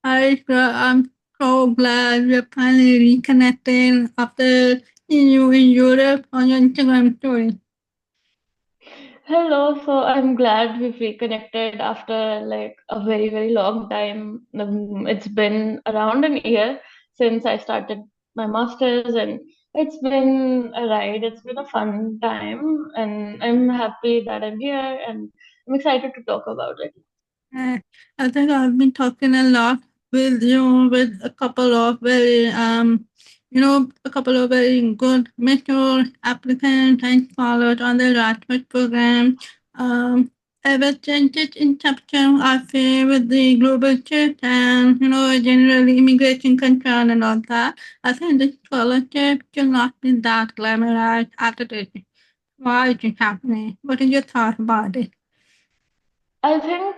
I'm so glad we're finally reconnecting after seeing you in Europe on your Instagram story. Hello, so I'm glad we've reconnected after like a very, very long time. It's been around an year since I started my master's, and it's been a ride. It's been a fun time, and I'm happy that I'm here, and I'm excited to talk about it. Uh, I think I've been talking a lot with you with a couple of very a couple of very good mature applicants and scholars on the Erasmus program. Um, Ever since its inception, I feel with the global shift and generally immigration concern and all that, I think the scholarship should not be that glamorized as it is. Why is it happening? What is your thought about it? I think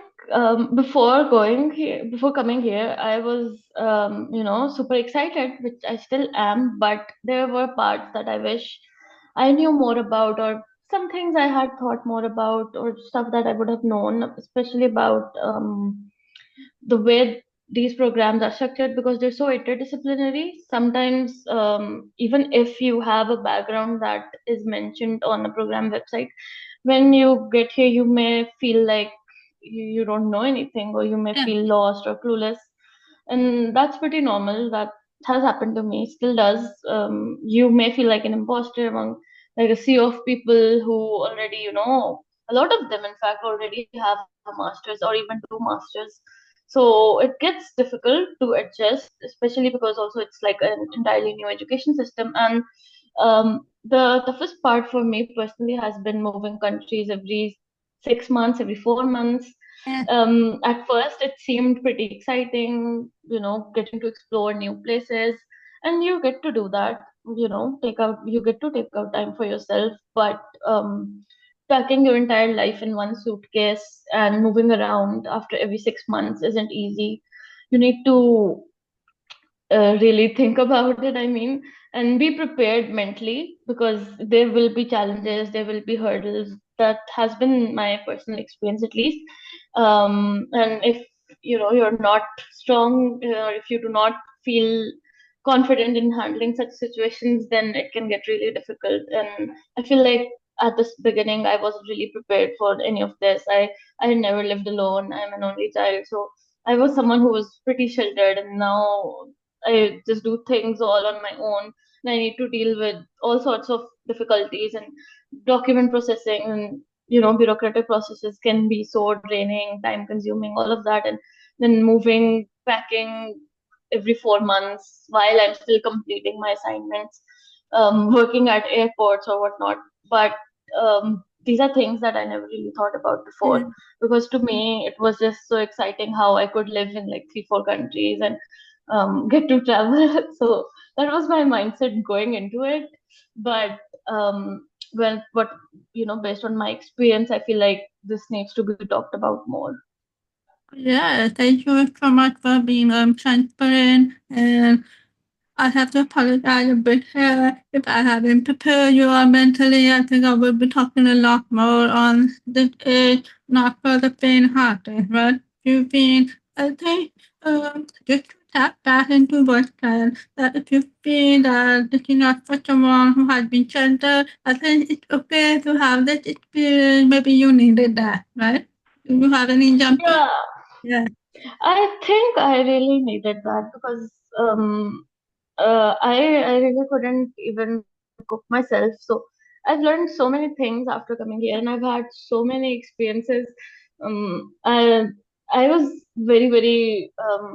before coming here, I was, super excited, which I still am. But there were parts that I wish I knew more about, or some things I had thought more about, or stuff that I would have known, especially about the way these programs are structured because they're so interdisciplinary. Sometimes, even if you have a background that is mentioned on a program website, when you get here, you may feel like you don't know anything, or you may Yeah. feel lost or clueless. And that's pretty normal. That has happened to me, still does. You may feel like an imposter among like a sea of people who already, a lot of them, in fact, already have a master's or even two masters. So it gets difficult to adjust, especially because also it's like an entirely new education system. And the toughest part for me personally has been moving countries every 6 months, every 4 months. Yeah. At first, it seemed pretty exciting, getting to explore new places, and you get to do that. You get to take out time for yourself, but packing your entire life in one suitcase and moving around after every 6 months isn't easy. You need to really think about it, I mean, and be prepared mentally because there will be challenges, there will be hurdles. That has been my personal experience, at least. And if you're not strong, or if you do not feel confident in handling such situations, then it can get really difficult. And I feel like at this beginning, I wasn't really prepared for any of this. I had never lived alone. I'm an only child, so I was someone who was pretty sheltered, and now I just do things all on my own. And I need to deal with all sorts of difficulties, and document processing and bureaucratic processes can be so draining, time consuming, all of that. And then moving, packing every 4 months while I'm still completing my assignments, working at airports or whatnot. But these are things that I never really thought about before, because to me it was just so exciting how I could live in like 3 4 countries and get to travel. So that was my mindset going into it. But well, what based on my experience, I feel like this needs to be talked about more. Yeah, thank you so much for being transparent. And I have to apologize a bit here if I haven't prepared you mentally. I think I will be talking a lot more on this is not for the faint-hearted, right? You've been, I think, just to tap back into what said, that if you feel that this is not for someone who has been sheltered, I think it's okay to have this experience. Maybe you needed that, right? Do you have any jumping? Yeah, Yeah. I think I really needed that because I really couldn't even cook myself. So I've learned so many things after coming here, and I've had so many experiences. I was very very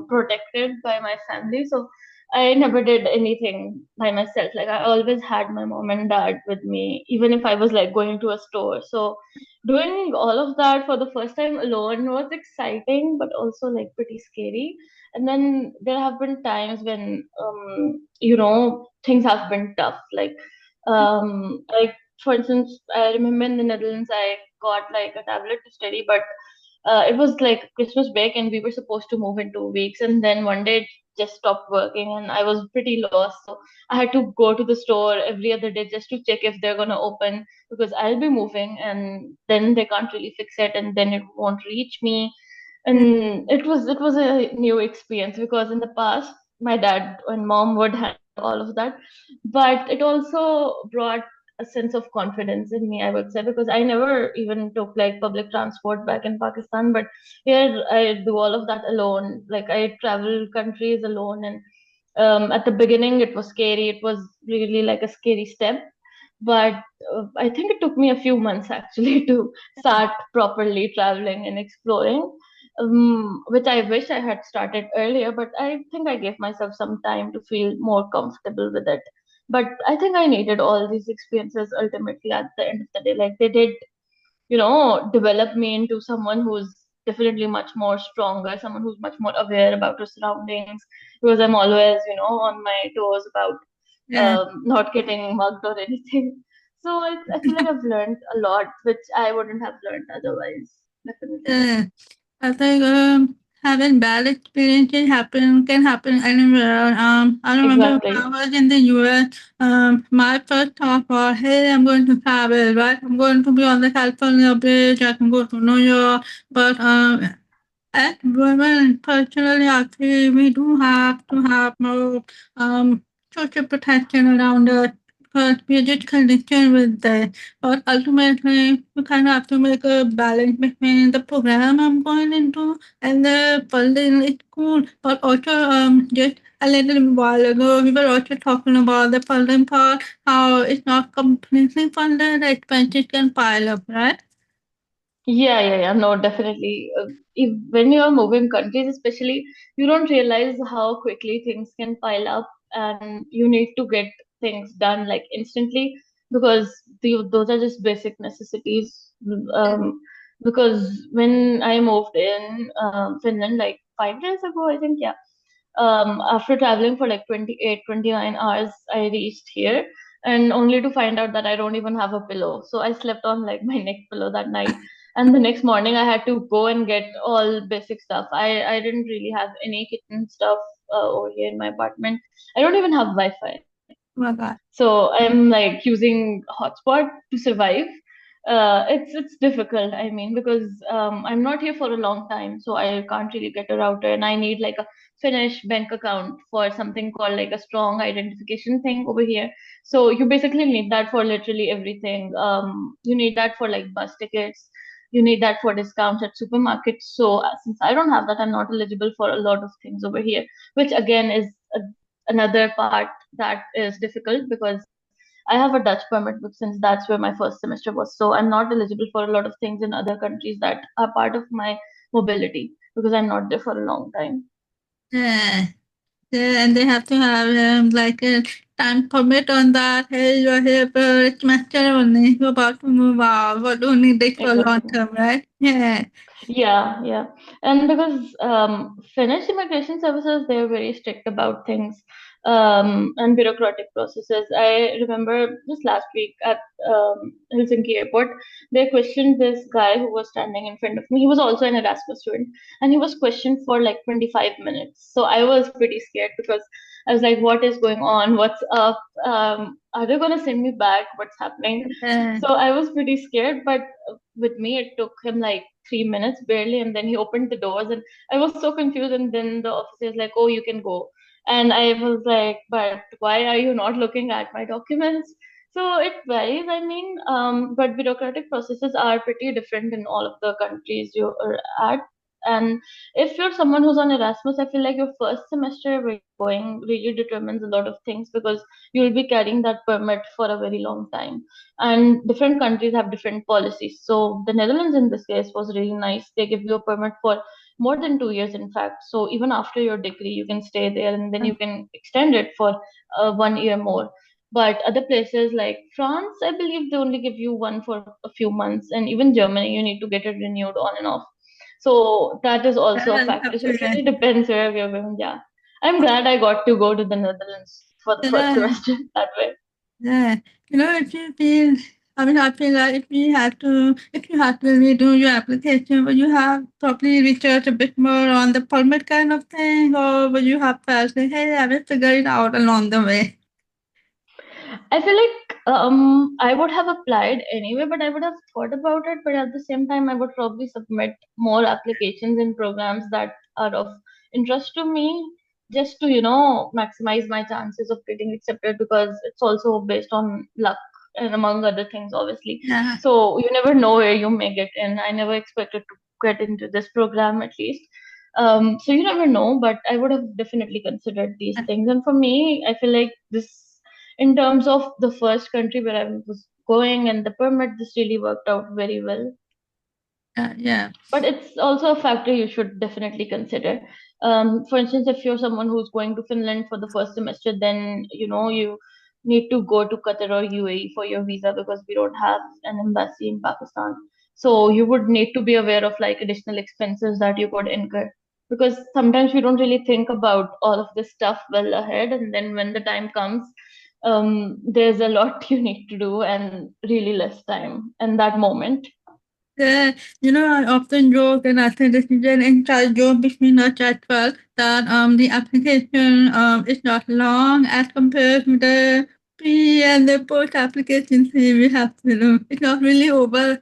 protected by my family, so I never did anything by myself. Like I always had my mom and dad with me, even if I was like going to a store. So doing all of that for the first time alone was exciting, but also like pretty scary. And then there have been times when things have been tough, like for instance, I remember in the Netherlands I got like a tablet to study, but it was like Christmas break and we were supposed to move in 2 weeks, and then one day it just stopped working and I was pretty lost. So I had to go to the store every other day just to check if they're gonna open, because I'll be moving and then they can't really fix it and then it won't reach me. And it was a new experience because in the past my dad and mom would handle all of that, but it also brought a sense of confidence in me, I would say, because I never even took like public transport back in Pakistan, but here I do all of that alone. Like I travel countries alone, and at the beginning it was scary. It was really like a scary step, but I think it took me a few months actually to start properly traveling and exploring, which I wish I had started earlier, but I think I gave myself some time to feel more comfortable with it. But I think I needed all these experiences ultimately at the end of the day. Like they did, develop me into someone who's definitely much more stronger, someone who's much more aware about her surroundings, because I'm always, on my toes about Yeah. not getting mugged or anything. So I feel like I've learned a lot, which I wouldn't have learned otherwise. Definitely. Yeah. I think having bad experiences can happen anywhere. I remember when I Exactly. was in the US. My first thought was, "Hey, I'm going to travel, right? I'm going to be on the California beach. I can go to New York." But at women, personally, actually, we do have to have more social protection around us because we're just conditioned with that. But ultimately, we kind of have to make a balance between the program I'm going into and the funding is cool. But also, just a little while ago, we were also talking about the funding part, how it's not completely funded, the expenses can pile up, right? Yeah. No, definitely. When you're moving countries, especially, you don't realize how quickly things can pile up, and you need to get things done like instantly because those are just basic necessities. Um, because when I moved in Finland like 5 days ago, I think, yeah, after traveling for like 28, 29 hours, I reached here, and only to find out that I don't even have a pillow. So I slept on like my neck pillow that night. And the next morning, I had to go and get all basic stuff. I didn't really have any kitchen stuff over here in my apartment. I don't even have Wi-Fi. Oh my God. So I'm like using hotspot to survive. It's difficult. I mean, because I'm not here for a long time, so I can't really get a router, and I need like a Finnish bank account for something called like a strong identification thing over here. So you basically need that for literally everything. You need that for like bus tickets. You need that for discounts at supermarkets. So since I don't have that, I'm not eligible for a lot of things over here, which again is another part that is difficult because I have a Dutch permit book since that's where my first semester was. So I'm not eligible for a lot of things in other countries that are part of my mobility because I'm not there for a long time. Yeah. Yeah, and they have to have like a time permit on that. Hey, you're here for a semester only. You're about to move out. What do you need this for long Exactly. term, right? Yeah. Yeah. And because Finnish immigration services, they're very strict about things and bureaucratic processes. I remember just last week at Helsinki airport, they questioned this guy who was standing in front of me. He was also an Erasmus student, and he was questioned for like 25 minutes. So I was pretty scared because I was like, what is going on? What's up? Are they going to send me back? What's happening? Yeah. So I was pretty scared, but with me, it took him like 3 minutes barely, and then he opened the doors, and I was so confused. And then the officer is like, "Oh, you can go," and I was like, "But why are you not looking at my documents?" So it varies. I mean, but bureaucratic processes are pretty different in all of the countries you are at. And if you're someone who's on Erasmus, I feel like your first semester where you're going really determines a lot of things because you'll be carrying that permit for a very long time, and different countries have different policies. So the Netherlands in this case was really nice. They give you a permit for more than 2 years, in fact. So even after your degree, you can stay there, and then you can extend it for 1 year more. But other places like France, I believe they only give you one for a few months, and even Germany, you need to get it renewed on and off. So that is also a Yeah, you factor. have So it to, really depends where we're going. Yeah, I'm glad I got to go to the Netherlands for the first yeah, semester that way. yeah. If you feel, I mean, I feel like if you have to redo your application, would you have probably researched a bit more on the permit kind of thing, or would you have felt like, hey, I will figure it out along the way? I feel like I would have applied anyway, but I would have thought about it. But at the same time, I would probably submit more applications in programs that are of interest to me, just to maximize my chances of getting accepted, because it's also based on luck and among other things, obviously. Yeah, So you never know where you may get in. I never expected to get into this program, at least. So you never know, but I would have definitely considered these things. And for me, I feel like this, in terms of the first country where I was going and the permit, this really worked out very well. yeah, yeah, But it's also a factor you should definitely consider. For instance, if you're someone who's going to Finland for the first semester, then you need to go to Qatar or UAE for your visa, because we don't have an embassy in Pakistan. So you would need to be aware of like additional expenses that you could incur, because sometimes we don't really think about all of this stuff well ahead, and then when the time comes, there's a lot you need to do and really less time in that moment. yeah. I often joke, and I think this is an inside joke between us as well, that the application is not long as compared to the pre and the post application fee we have to do. It's not really over.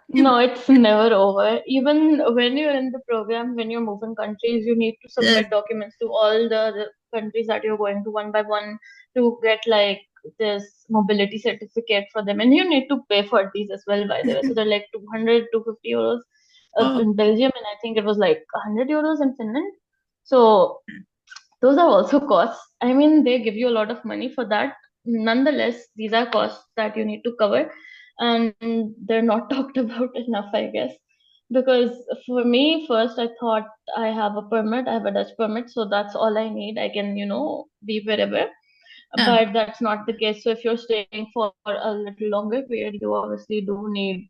No, it's never over. Even when you're in the program, when you're moving countries, you need to Yes. submit documents to all the countries that you're going to one by one to get like this mobility certificate for them. And you need to pay for these as well, by the way. So they're like 200, 250 euros Oh, in Belgium, and I think it was like 100 euros in Finland. So those are also costs. I mean, they give you a lot of money for that. Nonetheless, these are costs that you need to cover, and they're not talked about enough, I guess. Because for me, first, I thought I have a permit, I have a Dutch permit, so that's all I need. I can, be wherever. yeah, But that's not the case. So if you're staying for a little longer period, you obviously do need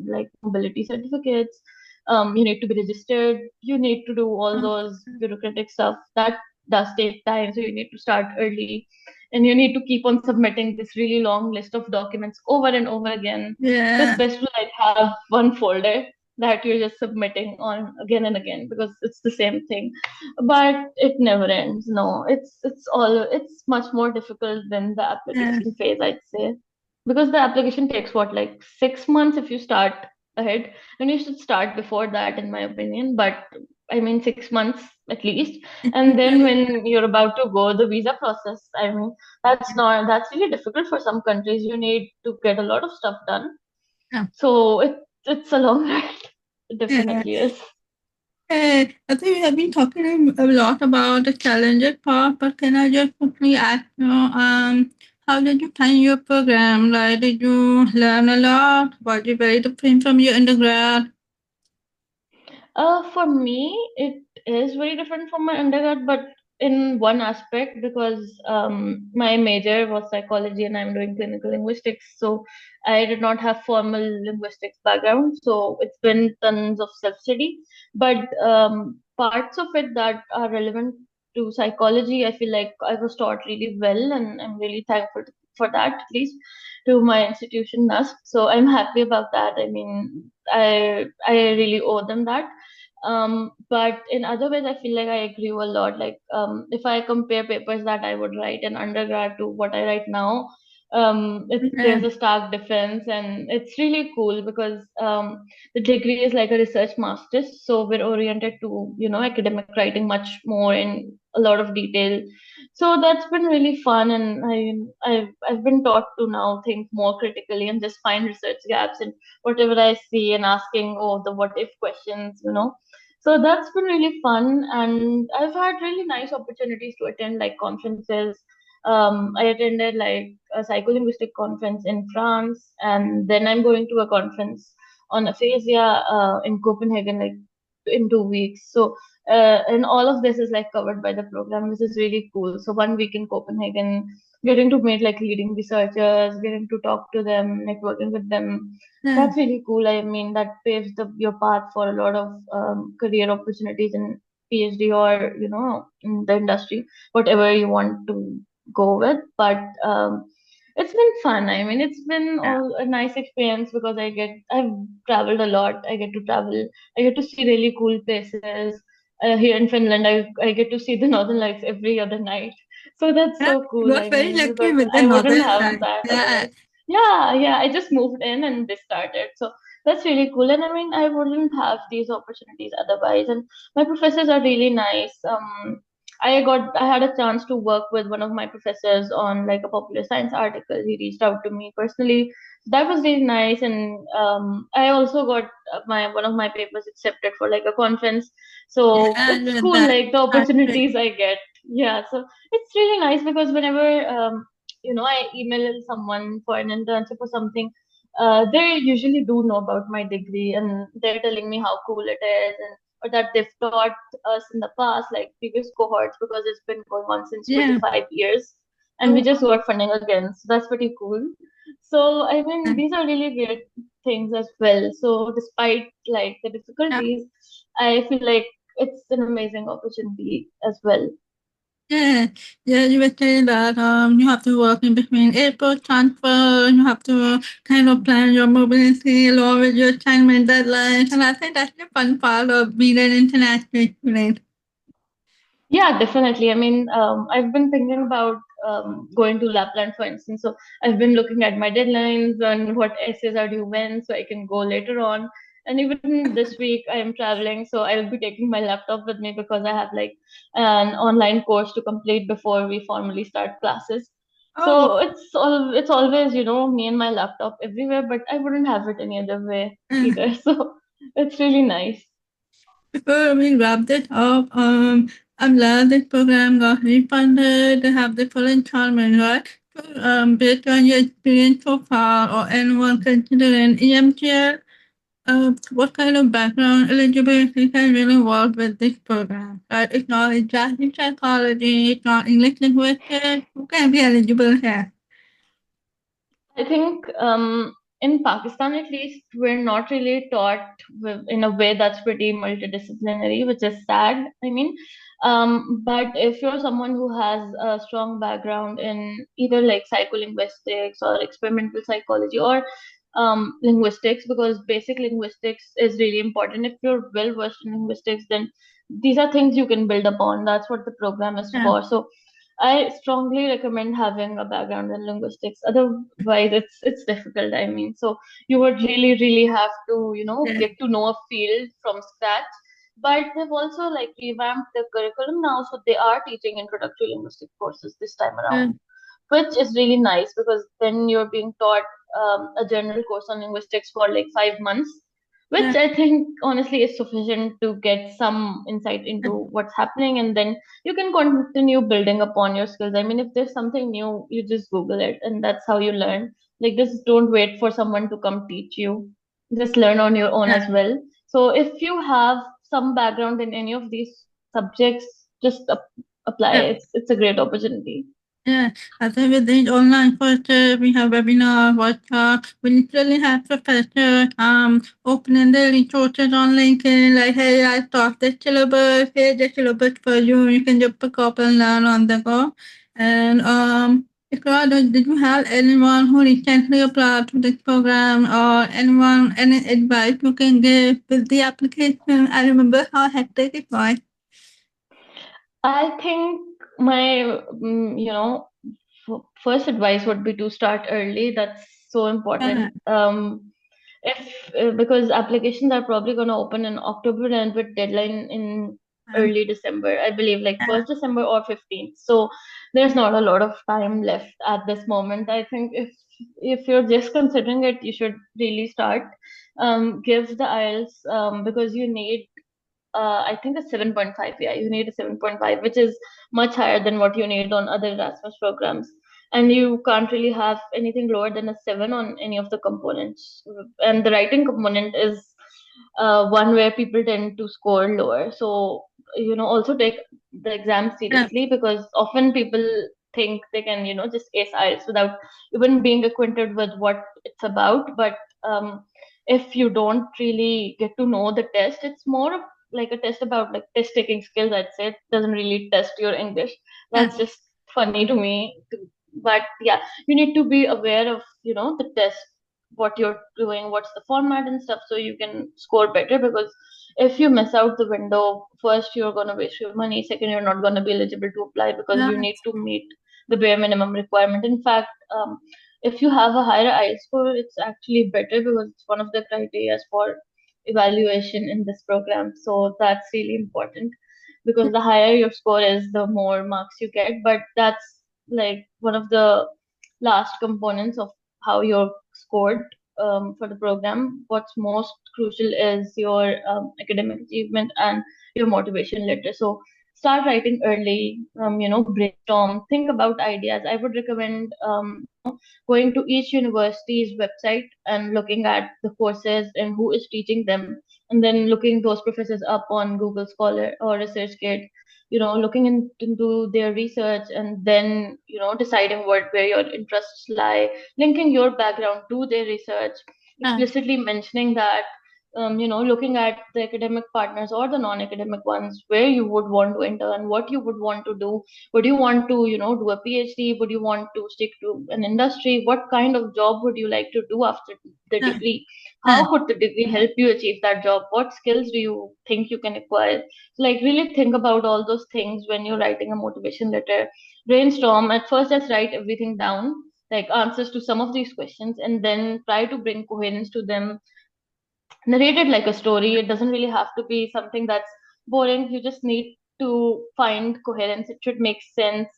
like mobility certificates. You need to be registered. You need to do all oh, those bureaucratic stuff. That does take time. So you need to start early, and you need to keep on submitting this really long list of documents over and over again. So it's yeah, best to like have one folder that you're just submitting on again and again, because it's the same thing. But it never ends. No, it's much more difficult than the yeah, application phase, I'd say, because the application takes what, like 6 months if you start ahead, and you should start before that, in my opinion. But I mean, 6 months at least. And then when you're about to go, the visa process, I mean, that's really difficult for some countries. You need to get a lot of stuff done. yeah, So it's a long ride. It yeah. definitely is. I think we have been talking a lot about the challenges part, but can I just quickly ask you, how did you plan your program? Like, did you learn a lot? Was it very different from your undergrad? For me, it is very different from my undergrad, but in one aspect, because my major was psychology and I'm doing clinical linguistics, so I did not have formal linguistics background. So it's been tons of self-study, but parts of it that are relevant to psychology, I feel like I was taught really well, and I'm really thankful for that, at least to my institution, NUSP. So I'm happy about that. I mean, I really owe them that. But in other ways, I feel like I grew a lot. Like, if I compare papers that I would write in undergrad to what I write now, Yeah, there's a stark difference, and it's really cool because the degree is like a research master's, so we're oriented to academic writing much more in a lot of detail. So that's been really fun, and I've been taught to now think more critically and just find research gaps in whatever I see, and asking the what if questions. So that's been really fun, and I've had really nice opportunities to attend like conferences. I attended like a psycholinguistic conference in France, and then I'm going to a conference on aphasia in Copenhagen, like in 2 weeks. So, and all of this is like covered by the program, which is really cool. So, one week in Copenhagen, getting to meet like leading researchers, getting to talk to them, networking with them, yeah, that's really cool. I mean, that paves your path for a lot of career opportunities in PhD, or in the industry, whatever you want to go with. But it's been fun. I mean, it's been yeah, all a nice experience, because I've traveled a lot. I get to travel. I get to see really cool places. here in Finland, I get to see the Northern Lights every other night. So that's Yeah, so you cool. got I very mean, lucky because with the I wouldn't northern have side. that Yeah, otherwise. Yeah, yeah. I just moved in and they started. So that's really cool. And I mean, I wouldn't have these opportunities otherwise. And my professors are really nice. I had a chance to work with one of my professors on like a popular science article. He reached out to me personally. That was really nice. And I also got my one of my papers accepted for like a conference. yeah, So I it's read cool, that. like the That's great. opportunities I get. Yeah, so it's really nice because whenever I email someone for an internship or something, they usually do know about my degree and they're telling me how cool it is and or that they've taught us in the past, like previous cohorts, because it's been going on since Yeah. 25 years and we Oh, just got funding again. So that's pretty cool. So I mean, yeah. these are really great things as well. So despite like the Yeah. difficulties, I feel like it's an amazing opportunity as well. Yeah, yeah, you were saying that you have to work in between airport transfer, you have to kind of plan your mobility along with your assignment deadlines, and I think that's the fun part of being an international student. Yeah, definitely. I mean, I've been thinking about going to Lapland, for instance. So I've been looking at my deadlines and what essays are due when, so I can go later on. And even this week, I am traveling, so I'll be taking my laptop with me because I have like an online course to complete before we formally start classes. Oh, So it's always me and my laptop everywhere, but I wouldn't have it any other way uh, either. So it's really nice. before we wrap this up, I'm glad this program got refunded to have the full installment, right? So, based on your experience so far, or anyone considering EMCL, what kind of background eligibility can really work with this program? Right? It's not exactly psychology, it's not English linguistics. Who can be eligible here? I think in Pakistan, at least, we're not really taught in a way that's pretty multidisciplinary, which is sad. I mean, but if you're someone who has a strong background in either like psycholinguistics or experimental psychology or linguistics, because basic linguistics is really important. If you're well versed in linguistics, then these are things you can build upon. That's what the program is Yeah, for. So I strongly recommend having a background in linguistics. Otherwise, it's difficult. I mean, so you would really have to, yeah, get to know a field from scratch. But they've also like revamped the curriculum now, so they are teaching introductory linguistic courses this time yeah, around, which is really nice because then you're being taught a general course on linguistics for like 5 months, which yeah, I think honestly is sufficient to get some insight into what's happening, and then you can continue building upon your skills. I mean, if there's something new, you just Google it, and that's how you learn. Like, just don't wait for someone to come teach you. Just learn on your own yeah, as well. So, if you have some background in any of these subjects, just apply. yeah. It's a great opportunity. Yeah, I think with these online courses, we have webinar, workshop. We literally have professors opening the resources on LinkedIn, like, hey, I taught this syllabus, here's the syllabus for you. You can just pick up and learn on the go. And Iqra, did you have anyone who recently applied to this program or anyone any advice you can give with the application? I remember how hectic it was. I think my, first advice would be to start early. That's so Yeah, important. If Because applications are probably going to open in October and with deadline in um, early December, I believe, like yeah, 1st December or 15th. So there's not a lot of time left at this moment. I think if you're just considering it, you should really start. Give the IELTS because you need I think a 7.5. Yeah, you need a 7.5, which is much higher than what you need on other Erasmus programs. And you can't really have anything lower than a 7 on any of the components. And the writing component is one where people tend to score lower. So, also take the exam yeah, seriously because often people think they can, just ace IELTS without even being acquainted with what it's about. But if you don't really get to know the test, it's more of like a test about like test taking skills. I'd say it doesn't really test your English. yeah. That's just funny to me. But yeah, you need to be aware of the test what you're doing, what's the format and stuff, so you can score better. Because if you miss out the window, first you're gonna waste your money, second you're not gonna be eligible to apply because yeah, you need to meet the bare minimum requirement. In fact, if you have a higher I score, it's actually better because it's one of the criteria for evaluation in this program. So that's really important, because the higher your score is, the more marks you get. But that's like one of the last components of how you're scored for the program. What's most crucial is your academic achievement and your motivation letter. So start writing early, brainstorm, think about ideas. I would recommend, going to each university's website and looking at the courses and who is teaching them, and then looking those professors up on Google Scholar or ResearchGate, looking into their research, and then, deciding where your interests lie, linking your background to their research, yeah, explicitly mentioning that, looking at the academic partners or the non-academic ones, where you would want to intern, what you would want to do. Would you want to, do a PhD? Would you want to stick to an industry? What kind of job would you like to do after the yeah, degree? yeah, How could the degree help you achieve that job? What skills do you think you can acquire? So, like, really think about all those things when you're writing a motivation letter. Brainstorm. At first, just write everything down, like answers to some of these questions, and then try to bring coherence to them, narrated like a story. It doesn't really have to be something that's boring. You just need to find coherence. It should make sense.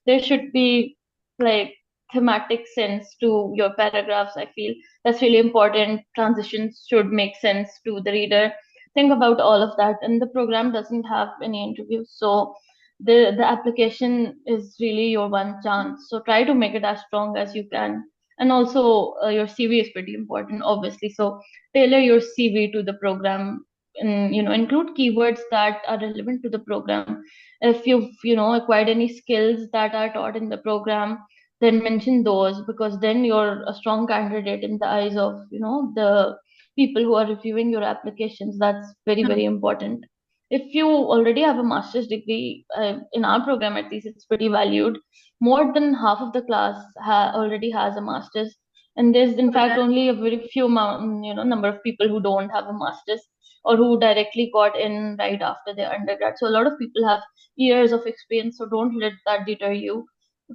There should be like thematic sense to your paragraphs. I feel that's really important. Transitions should make sense to the reader. Think about all of that. And the program doesn't have any interviews, so the application is really your one chance. So try to make it as strong as you can. And also, your CV is pretty important, obviously. So tailor your CV to the program, and include keywords that are relevant to the program. If you've acquired any skills that are taught in the program, then mention those, because then you're a strong candidate in the eyes of the people who are reviewing your applications. That's very, very important. If you already have a master's degree, in our program at least, it's pretty valued. More than half of the class already has a master's, and there's in fact only a very few number of people who don't have a master's, or who directly got in right after their undergrad. So a lot of people have years of experience, so don't let that deter you.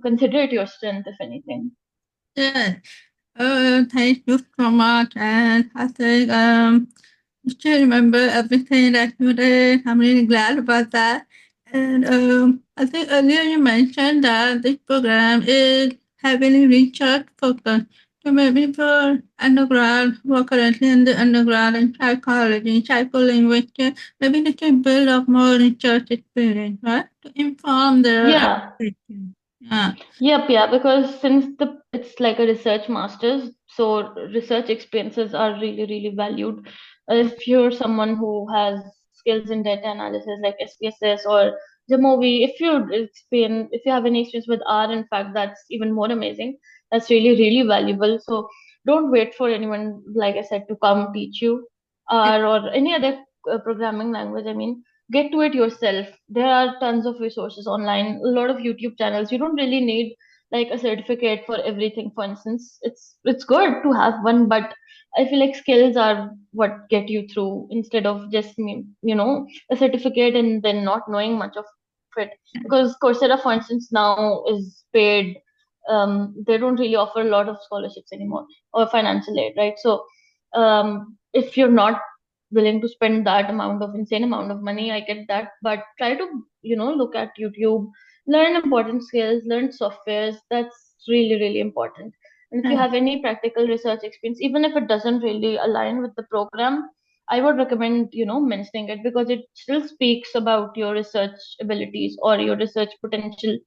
Consider it your strength, if anything. yeah. Thank you so much. And I think you still remember everything that you did. I'm really glad about that. And I think earlier you mentioned that this program is heavily research focused. So maybe for undergrad who are currently in the undergrad in psychology, psycholinguistics, maybe they can build up more research experience, right? To inform their Yeah. application. Yeah. Yep, yeah, because since the it's like a research master's, so research experiences are really, really valued. If you're someone who has skills in data analysis like SPSS or the movie, if you have any experience with R, in fact, that's even more amazing. That's really, really valuable. So don't wait for anyone, like I said, to come teach you R or any other programming language. I mean, get to it yourself. There are tons of resources online, a lot of YouTube channels. You don't really need like a certificate for everything. For instance, it's good to have one, but I feel like skills are what get you through, instead of just a certificate and then not knowing much of it. Because Coursera, for instance, now is paid. They don't really offer a lot of scholarships anymore or financial aid, right? So if you're not willing to spend that insane amount of money, I get that, but try to look at YouTube, learn important skills, learn softwares. That's really, really important. And if you Yeah. have any practical research experience, even if it doesn't really align with the program, I would recommend mentioning it, because it still speaks about your research abilities or your research potential.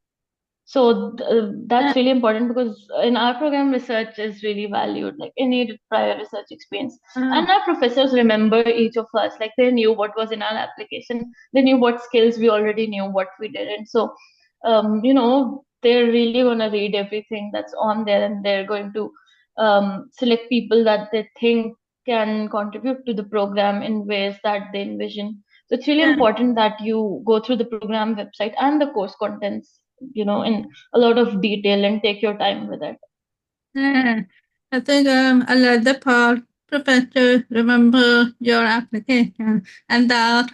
So Yeah. that's really important, because in our program, research is really valued, like any prior research experience. Uh, And our professors remember each of us, like they knew what was in our application, they knew what skills we already knew, what we didn't. So, they're really going to read everything that's on there, and they're going to select people that they think can contribute to the program in ways that they envision. So it's really yeah. important that you go through the program website and the course contents, in a lot of detail, and take your time with it. Yeah. I think a later part professor remember your application and that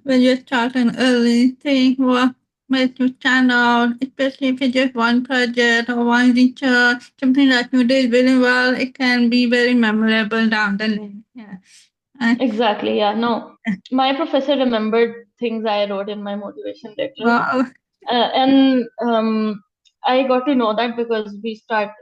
when you start an early thing what makes you stand out, especially if it's just one project or one research, something that you did really well, it can be very memorable down the line. Yeah. Uh, Exactly, yeah. No, my professor remembered things I wrote in my motivation letter. wow. And I got to know that because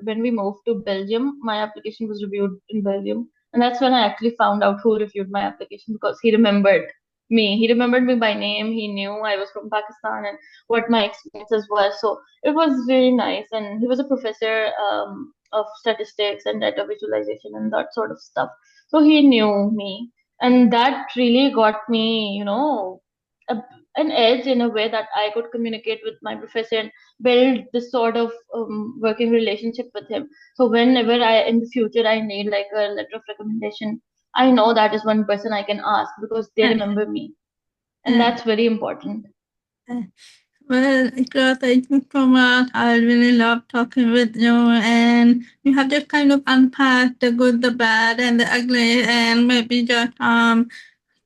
when we moved to Belgium, my application was reviewed in Belgium, and that's when I actually found out who reviewed my application because he remembered me. He remembered me by name. He knew I was from Pakistan and what my experiences were. So it was really nice, and he was a professor of statistics and data visualization and that sort of stuff. So he knew me, and that really got me, a an edge in a way that I could communicate with my professor and build this sort of working relationship with him. So whenever in the future I need like a letter of recommendation, I know that is one person I can ask because they Uh, remember me, and uh, that's very important. uh, Well, Ikra, thank you so much. I really love talking with you, and you have just kind of unpacked the good, the bad, and the ugly, and maybe just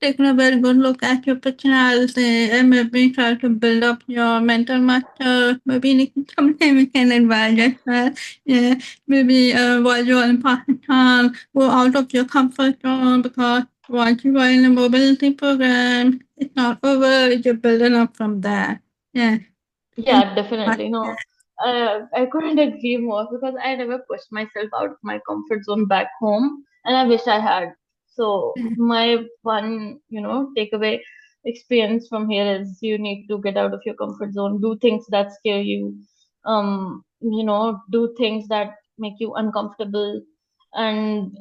taking a very good look at your personality, and maybe try to build up your mental muscle. Maybe sometime we can advise as well. Yeah, maybe while you're in Pakistan, go out of your comfort zone because once you are in a mobility program, it's not over. You're building up from there. Yeah. Thank Yeah, you. definitely. No, I couldn't agree more because I never pushed myself out of my comfort zone back home, and I wish I had. So my one, takeaway experience from here is you need to get out of your comfort zone, do things that scare you, do things that make you uncomfortable, and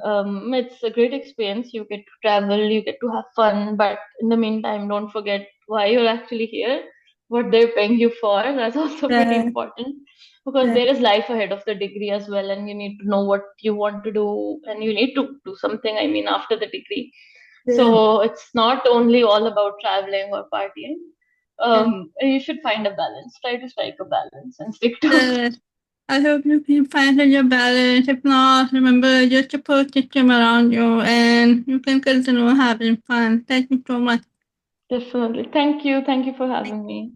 it's a great experience. You get to travel, you get to have fun, but in the meantime, don't forget why you're actually here, what they're paying you for. That's also pretty Yeah, important because yeah, there is life ahead of the degree as well, and you need to know what you want to do, and you need to do something, I mean, after the degree. yeah, So it's not only all about traveling or partying. yeah. You should find a balance, try to strike a balance and stick to it. Yeah. I hope you can find your balance. If not, remember your support system around you and you can continue having fun. Thank you so much. Definitely. Thank you for having me.